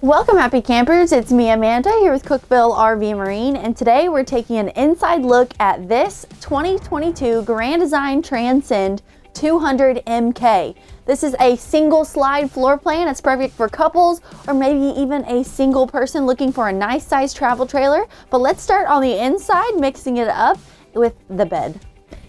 Welcome, happy campers. It's me, Amanda, here with Cookeville RV Marine, and today we're taking an inside look at this 2022 Grand Design Transcend 200MK. This is a single slide floor plan. It's perfect for couples or maybe even a single person looking for a nice size travel trailer. But let's start on the inside, mixing it up with the bed.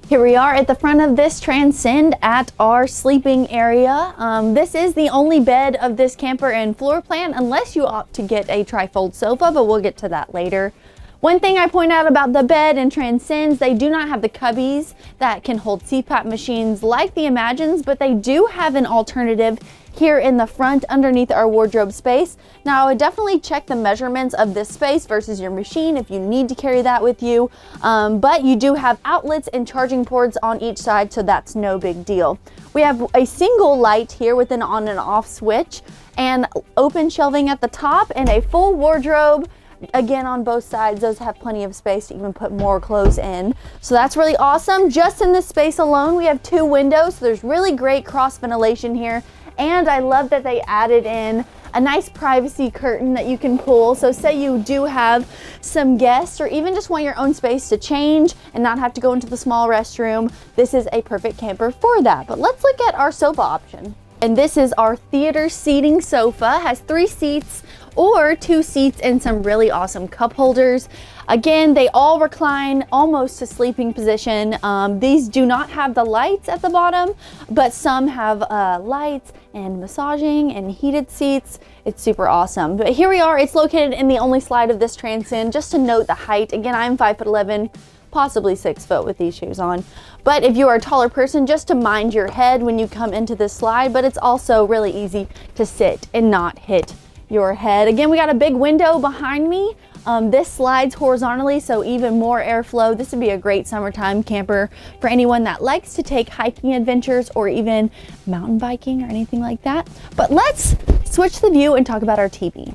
Here we are at the front of this Transcend at our sleeping area. This is the only bed of this camper and floor plan unless you opt to get a trifold sofa, but we'll get to that later. One thing I point out about the bed and Transcends, they do not have the cubbies that can hold CPAP machines like the Imagines, but they do have an alternative here in the front underneath our wardrobe space. Now, I would definitely check the measurements of this space versus your machine if you need to carry that with you, but you do have outlets and charging ports on each side, so that's no big deal. We have a single light here with an on and off switch and open shelving at the top and a full wardrobe. Again, on both sides, those have plenty of space to even put more clothes in. So that's really awesome. Just in this space alone, we have 2 windows. So there's really great cross ventilation here. And I love that they added in a nice privacy curtain that you can pull. So say you do have some guests or even just want your own space to change and not have to go into the small restroom, this is a perfect camper for that. But let's look at our sofa option. And this is our theater seating sofa. Has 3 seats or 2 seats and some really awesome cup holders. Again, they all recline almost to sleeping position. These do not have the lights at the bottom, but some have lights and massaging and heated seats. It's super awesome. But here we are. It's located in the only slide of this Transcend. Just to note the height, again, I'm 5'11", possibly 6 foot with these shoes on. But if you are a taller person, just to mind your head when you come into this slide, but it's also really easy to sit and not hit your head. Again, we got a big window behind me. This slides horizontally, so even more airflow. This would be a great summertime camper for anyone that likes to take hiking adventures or even mountain biking or anything like that. But let's switch the view and talk about our TV.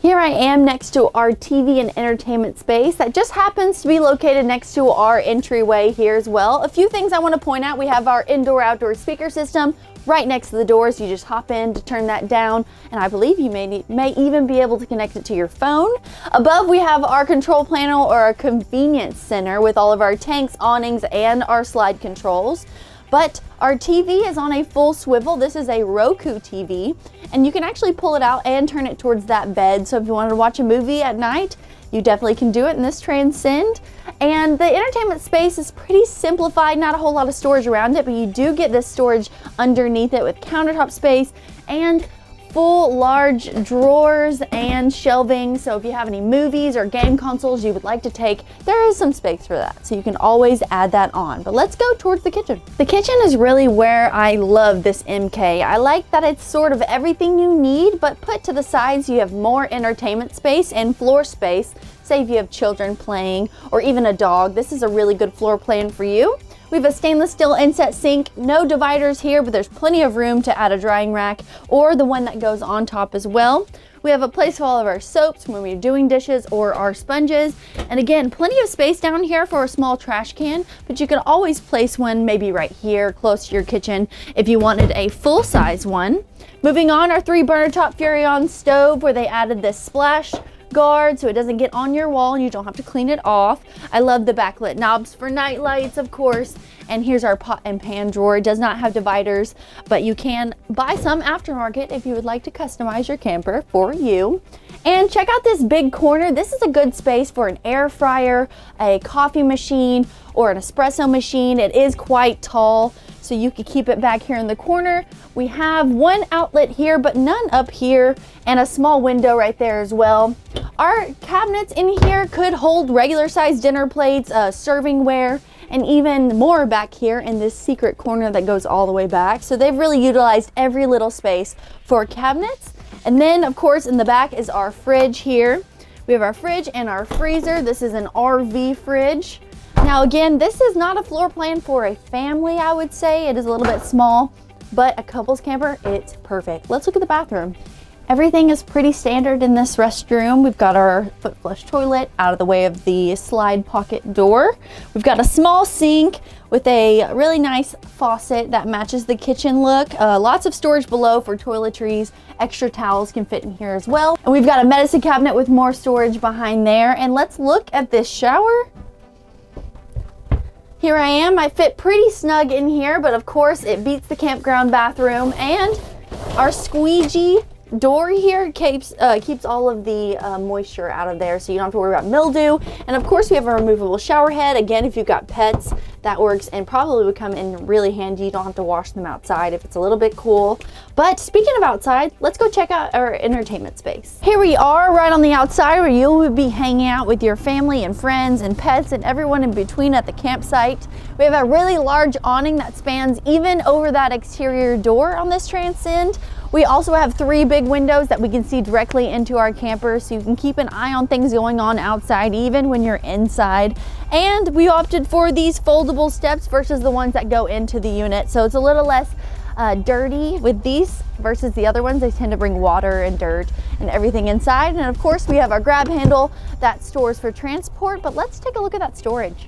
Here I am next to our TV and entertainment space that just happens to be located next to our entryway here as well. A few things I want to point out. We have our indoor-outdoor speaker system right next to the doors. You just hop in to turn that down, and I believe you may even be able to connect it to your phone. Above, we have our control panel or our convenience center with all of our tanks, awnings, and our slide controls. But our TV is on a full swivel. This is a Roku TV, and you can actually pull it out and turn it towards that bed. So if you wanted to watch a movie at night, you definitely can do it in this Transcend. And the entertainment space is pretty simplified, not a whole lot of storage around it, but you do get this storage underneath it with countertop space and full large drawers and shelving. So if you have any movies or game consoles you would like to take, there is some space for that. So you can always add that on. But let's go towards the kitchen. The kitchen is really where I love this MK. I like that it's sort of everything you need, but put to the sides, you have more entertainment space and floor space. Say if you have children playing or even a dog, this is a really good floor plan for you. We have a stainless steel inset sink, no dividers here, but there's plenty of room to add a drying rack or the one that goes on top as well. We have a place for all of our soaps when we're doing dishes or our sponges. And again, plenty of space down here for a small trash can, but you can always place one maybe right here close to your kitchen if you wanted a full-size one. Moving on, our 3 burner top Furrion stove where they added this splash guard so it doesn't get on your wall and you don't have to clean it off. I love the backlit knobs for night lights, of course. And here's our pot and pan drawer. It does not have dividers, but you can buy some aftermarket if you would like to customize your camper for you. And check out this big corner. This is a good space for an air fryer, a coffee machine, or an espresso machine. It is quite tall, so you can keep it back here in the corner. We have 1 outlet here, but none up here, and a small window right there as well. Our cabinets in here could hold regular sized dinner plates, servingware, and even more back here in this secret corner that goes all the way back. So they've really utilized every little space for cabinets. And then of course in the back is our fridge here. We have our fridge and our freezer. This is an RV fridge. Now again, this is not a floor plan for a family, I would say. It is a little bit small, but a couples camper, it's perfect. Let's look at the bathroom. Everything is pretty standard in this restroom. We've got our foot flush toilet out of the way of the slide pocket door. We've got a small sink with a really nice faucet that matches the kitchen look. Lots of storage below for toiletries. Extra towels can fit in here as well. And we've got a medicine cabinet with more storage behind there. And let's look at this shower. Here I am. I fit pretty snug in here, but of course it beats the campground bathroom. And our squeegee door here keeps all of the moisture out of there, so you don't have to worry about mildew. And of course we have a removable shower head. Again, if you've got pets, that works and probably would come in really handy. You don't have to wash them outside if it's a little bit cool. But speaking of outside, let's go check out our entertainment space. Here we are right on the outside where you will be hanging out with your family and friends and pets and everyone in between at the campsite. We have a really large awning that spans even over that exterior door on this Transcend. We also have 3 big windows that we can see directly into our camper, so you can keep an eye on things going on outside even when you're inside. And we opted for these foldable steps versus the ones that go into the unit, so it's a little less dirty with these versus the other ones. They tend to bring water and dirt and everything inside. And of course we have our grab handle that stores for transport, but let's take a look at that storage.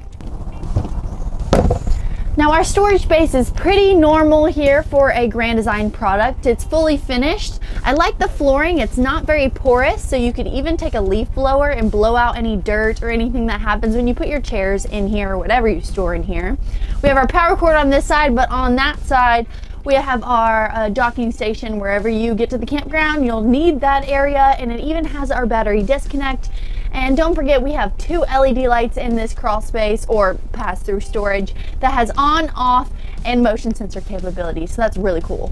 Now our storage space is pretty normal here for a Grand Design product. It's fully finished. I like the flooring. It's not very porous, so you could even take a leaf blower and blow out any dirt or anything that happens when you put your chairs in here or whatever you store in here. We have our power cord on this side, but on that side we have our docking station. Wherever you get to the campground, you'll need that area, and it even has our battery disconnect. And don't forget, we have 2 LED lights in this crawl space or pass-through storage that has on, off, and motion sensor capability. So that's really cool.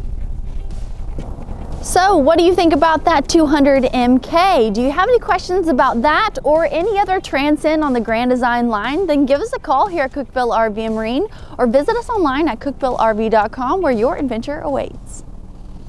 So what do you think about that 200MK? Do you have any questions about that or any other Transcend on the Grand Design line? Then give us a call here at Cookeville RV and Marine, or visit us online at cookvillerv.com where your adventure awaits.